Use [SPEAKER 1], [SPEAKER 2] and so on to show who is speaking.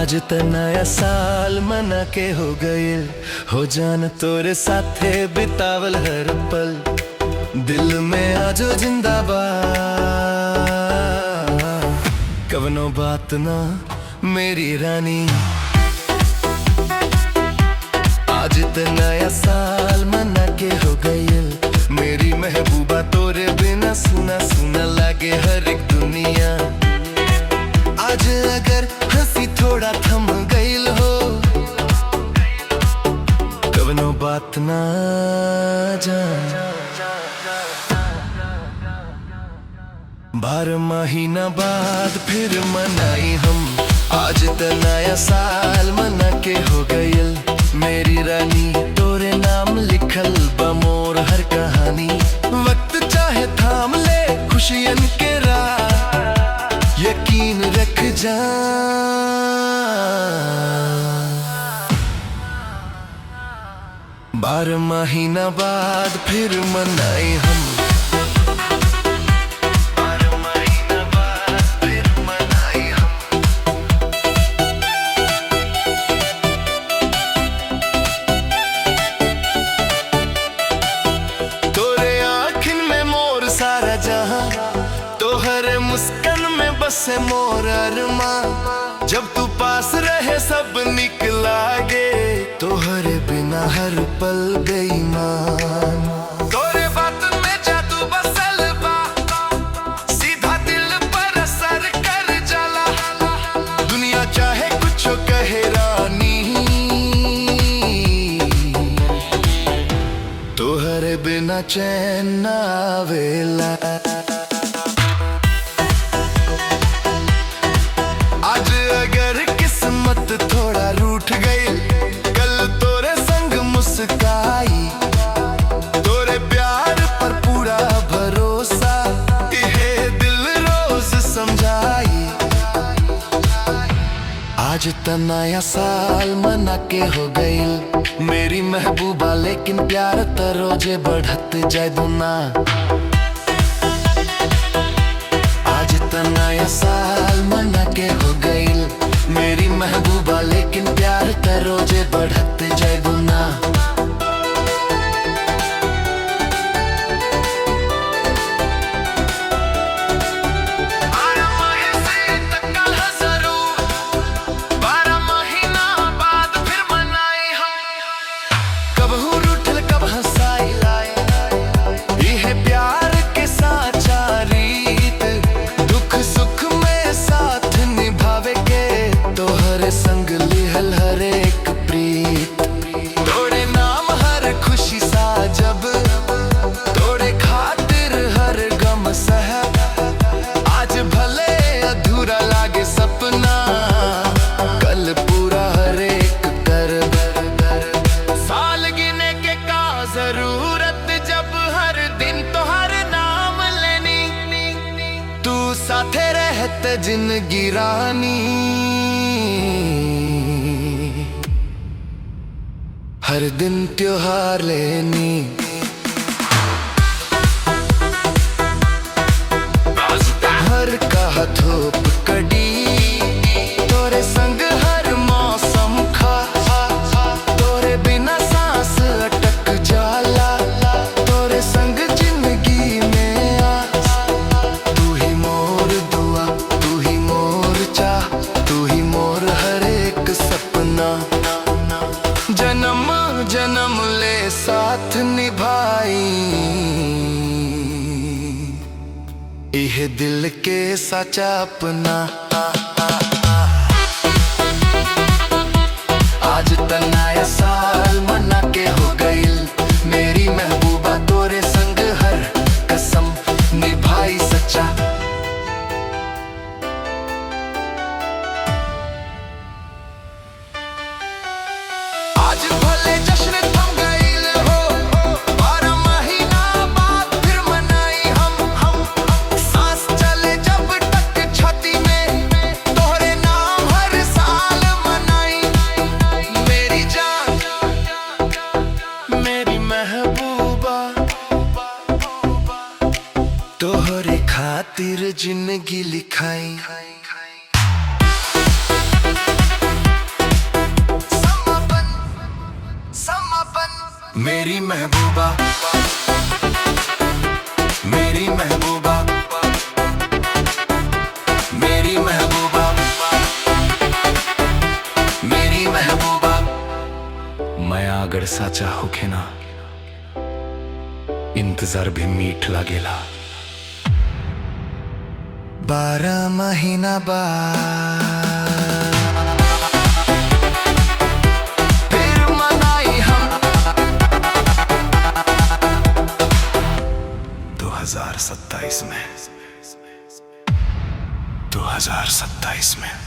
[SPEAKER 1] आज त नया साल मना के हो गए हो जान तोरे साथे बितावल हर पल दिल में आजो जिंदाबाद कवनो बात ना मेरी रानी। आज त नया साल मना के हो गए मेरी महबूबा तोरे बिना सुना सुना लागे हर एक दुनिया। आज अगर हंसी थोड़ा थम गईल हो कवनो बात ना जान 12 महीना बाद फिर मनाई हम आज त नया साल मना के हो गईल मेरी रानी तोरे नाम लिखल बमोर हर कहानी। वक्त चाहे थाम ले खुशियन के राह यकीन रख जा 12 महीना बाद फिर मनाई हम। तोहरे मुस्कान में बसे मोर अरमान जब तू पास रहे सब निक लागे तोहरे बिना हर पल बेईमान। तोरे बात में जादू बसल बा सीधा दिल पर असर कर जाला दुनिया चाहे कुछ कहे रानी तोहरे बिना चैन ना आवेला। थोड़ा रूठ गई कल तोरे संग मुस्काई तोरे प्यार पर पूरा भरोसा ये दिल रोज समझाई। आज त नया साल मना के हो गई मेरी महबूबा लेकिन प्यार त रोजे बढ़त जाए दुना। आज त नया साल मना के हो गई मेरी महबूबा लेकिन प्यार त रोजे बढ़त जाए गुना। संग लिहल हर एक प्रीत तोरे नाम हर खुशी सा जब तोरे खातिर हर गम सह आज भले अधूरा लागे सपना कल पूरा हर एक कर साल गिने के का जरूरत जब हर दिन तो हर नाम लेनी तू साथे रहते जिंदगी रानी हर दिन त्योहार लेनी। हर कहा धूप कड़ी तोरे संग हर मौसम खा तोरे बिना सांस अटक जाला तोरे संग जिंदगी में आ तू ही मोर दुआ तू ही मोर चाह तू ही मोर हर एक सपना। जन्म जन्म ले साथ निभाई यह दिल के सच्चा अपना। आज त नया साल मना के हो गई मेरी महबूबा तोरे संग हर कसम निभाई सच्चा। आज भले जश्न थम गईल हो 12 महीना बाद फिर मनाई हम सांस चले जब तक छाती में तोहरे नाम हर साल मनाई मेरी जान मेरी महबूबा तोहरे खातिर जिंदगी लिखाई। मेरी महबूबा, मेरी महबूबा, मेरी महबूबा, मेरी महबूबा। माया अगर साचा होखे ना, इंतजार भी मीठ लागेला। 12 महीना बाद फिर मनाई हम 2027 में, 2027 में।